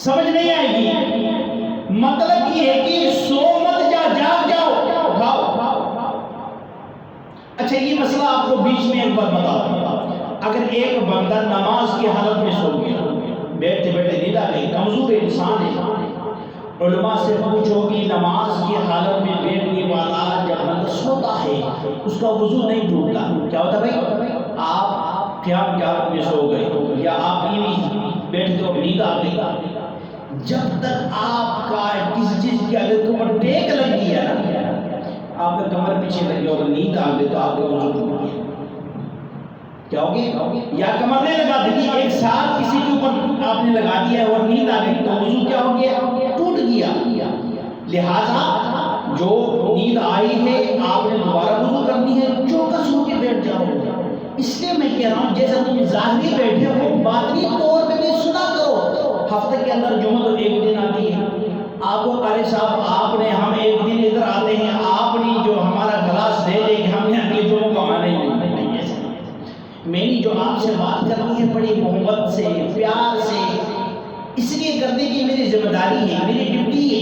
سمجھ نہیں آئے گی. مطلب یہ ہے کہ سو مت جاگ جاؤ اٹھاؤ. اچھا یہ مسئلہ آپ کو بیچ میں ایک بات بتاؤں. اگر ایک بندہ نماز کی حالت میں سو گیا، بیٹھتے بیٹھتے نیند آ گئی، کمزور انسان ہے، علماء سے پوچھو کہ نماز کی حالت میں بیٹھنے والا جب بندہ سوتا ہے اس کا وضو نہیں ٹوٹتا، کیا ہوتا بھائی؟ آپ قیام کی حالت میں سو گئے یا آپ بیٹھتے ہو نیند آ گئی، جب تک آپ کا کسی چیز کی اگر کمر ٹیک لگ گئی ہے نا، آپ کا کمر پیچھے لگ گیا اور نیند آ گئی تو آپ کا وضو ٹوٹ گیا. کیا ہوگی؟ یا کمر نہیں لگا دی، ایک ساتھ کسی کے اوپر آپ نے لگا دیا اور نیند آ گئی تو وضو کیا ہو گیا؟ ٹوٹ گیا. لہذا جو نیند آئی ہے آپ نے دوبارہ وضو کرنی ہے، چوکس ہو کے بیٹھ جاؤ. اس لیے میں کہہ رہا ہوں جیسا تم ظاہری بیٹھے ہو باطنی طور پہ بھی سنا کرو. ہفتے کے اندر جمعہ تو ایک دن آتی ہے، آپ کو قاری صاحب آپ نے ہم ایک دن ادھر آتے ہیں، آپ نے جو ہمارا گلاس دے دے کہ ہم نے اگلے جمعہ کو آنا ہی نہیں. میں نے جو آپ سے بات کرنی ہے بڑی محبت سے پیار سے اس لیے کرنے کی میری ذمہ داری ہے، میری ڈیوٹی ہے.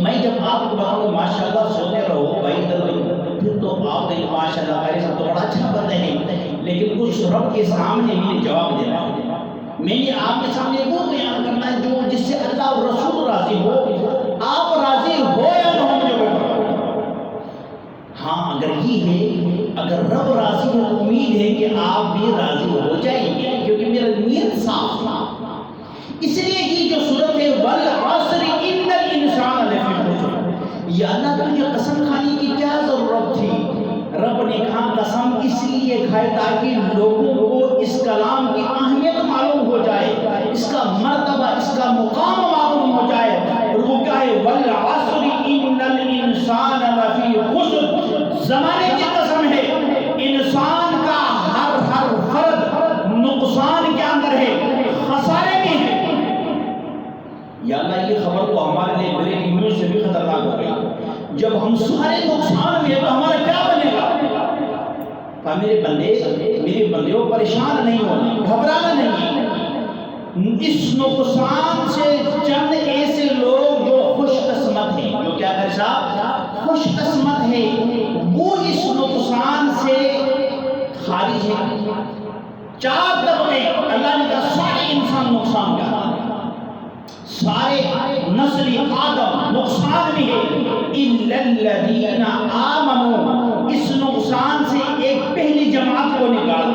میں جب آپ کو بتاؤں ماشاءاللہ سوتے رہو بھائی پھر تو آپ نے ماشاءاللہ قاری صاحب تو بڑا اچھا بندہ ہے، لیکن اس رب کے سامنے مجھے جواب دینا ہے. میں نے آپ کے سامنے وہ بیان کرنا ہے جو جس سے اللہ اور رسول راضی ہو. آپ راضی ہو یا نہ ہو مجھے بتاؤ. ہاں اگر یہ ہے، اگر رب راضی ہے تو امید ہے کہ آپ بھی راضی ہو جائیں گے، کیونکہ میرا نیت صاف تھا. اس لیے یہ جو صورت ہے والعصر ان الانسان لفی خسر، یا اللہ تجھے قسم کھانے کی کیا ضرورت تھی؟ رب نے کہا قسم اس لیے کھائے تاکہ لوگوں کو اس کلام کی اہمیت معلوم ہو جائے، اس کا مرتبہ، اس کا مقام معلوم ہو جائے. اور وہ کیا ہے؟ والعصر ان الانسان لفی خسر، زمانے کی قسم ہے، انسان کا ہر فرد نقصان کے اندر ہے، خسارے میں ہے. یا اللہ یہ خبر تو ہمارے لیے بریکنگ نیوز سے بھی خطرناک ہو گئی. جب ہم سارے نقصان میں تو ہمارا کیا بنے گا؟ میرے بندیوں پریشان نہیں ہونا، گھبرانا نہیں. اس نقصان سے چند ایسے لوگ جو خوش قسمت ہیں، جو کیا ہے صاحب خوش قسمت ہے، وہ اس نقصان سے خارج ہے. 4 طبقے اللہ نے کہا سارے انسان نقصان کا، سارے نسل آدم نقصان میں ہے. الا الذین آمنوا، اس نقصان سے ایک پہلی جماعت کو نکال.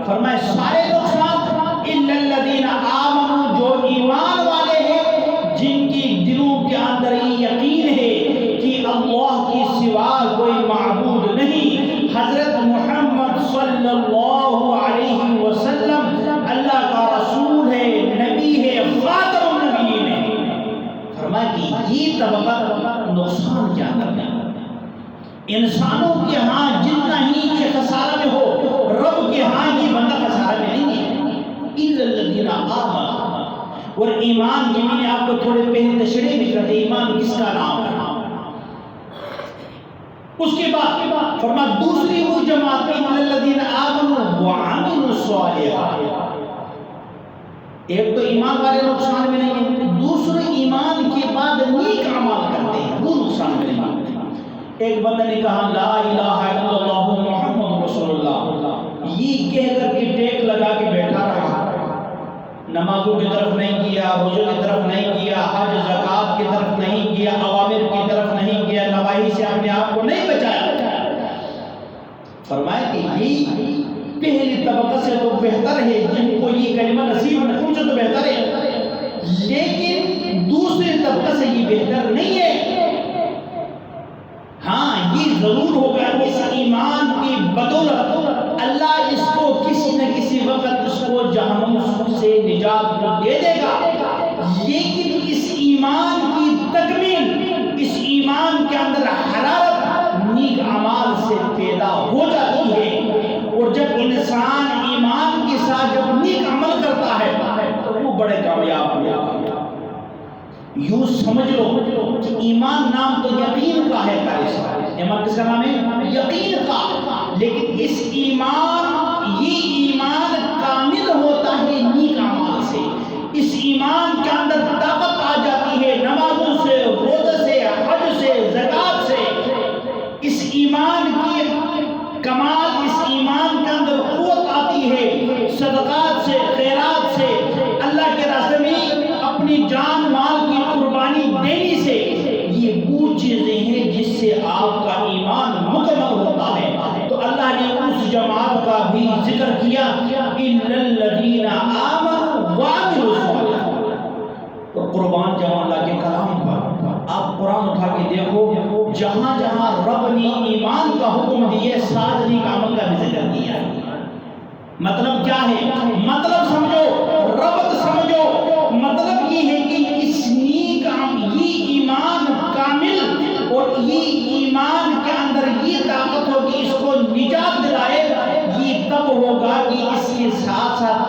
فرمائے سارے نقصان الا الذین آمنوا، جو ایمان والے ہیں، جن کی دلوں کے اندر یقین ہے کہ اللہ کی سوا کوئی معبود نہیں، حضرت محمد صلی اللہ علیہ وسلم اللہ کا رسول ہے، نبی ہے، خاتم النبیین ہے. فرمایا کہ یہ طبقہ نقصان کیا کرنا ہے. انسانوں کے ہاں جتنا ہی یہ خسارہ میں ہو، رب کے ہاں یہ بندہ خسارہ میں نہیں ہے. الا الذین آمنوا، اور ایمان کی میں نے آپ کو تھوڑے پہلے تشریح بھی کر دی، ایمان کس کا نام ہے. اس کے بعد فرمایا دوسری وہ جماعت الا الذین آمنوا وعملوا الصالحات. ایک تو ایمان والے نقصان میں نہیں ہیں، دوسرے ایمان کے بعد نیک اعمال کرتے ہیں، وہ نقصان میں نہیں ہیں. ایک بندہ نے کہا لا الہ الا اللہ محمد رسول اللہ، یہ کہہ کر کے ٹیک لگا کے بیٹھا رہا، نمازوں کی طرف نہیں کیا، روزوں کی طرف نہیں کیا، حج زکات کی طرف نہیں کیا، اوامر کی طرف نہیں کیا، نواہی سے اپنے آپ کو نہیں بچایا. فرمایا کہ یہ پہلی طبقہ سے تو بہتر ہے، جن کو یہ کلمہ نصیب ہے ان سے تو بہتر ہے، لیکن دوسرے طبقہ سے یہ بہتر نہیں ہے. ہاں یہ ضرور ہوگا اس ایمان کی بدولت اللہ اس کو کسی نہ کسی وقت اس کو جہنم سے نجات دے دے گا، لیکن اس ایمان کی تکمیل، اس ایمان کے اندر حرارت نیک اعمال سے پیدا ہو جاتی ہے. اور جب انسان ایمان کے ساتھ جب نیک عمل کرتا ہے تو وہ بڑے کامیاب ہو جاتا ہے. یوں سمجھ لو ایمان نام تو یقین کا ہے، ایمان کس کا نام ہے؟ یقین کا. لیکن اس ایمان، یہ ایمان کامل ہوتا ہے نیک اعمال سے. اس ایمان بھی ذکر کیا اِنَّ الَّذِينَ آمَنُوا وَعَمِلُوا الصَّالِحَاتِ۔ اور قربان جاؤں اللہ کے کلام پر، آپ قرآن اٹھا کے دیکھو، جہاں جہاں رب نے ایمان کا حکم دیے ساتھ نیک عمل کا بھی ذکر کیا ہے۔ مطلب کیا ہے؟ مطلب سمجھو، ربط سمجھو، مطلب یہ ہے کہ اس نیک عمل، یہ ایمان کامل اور یہ ایمان کے اندر یہ طاقت ہوگی اس کو نجات دلائے، یہ تب ہوگا کہ اس کے ساتھ ساتھ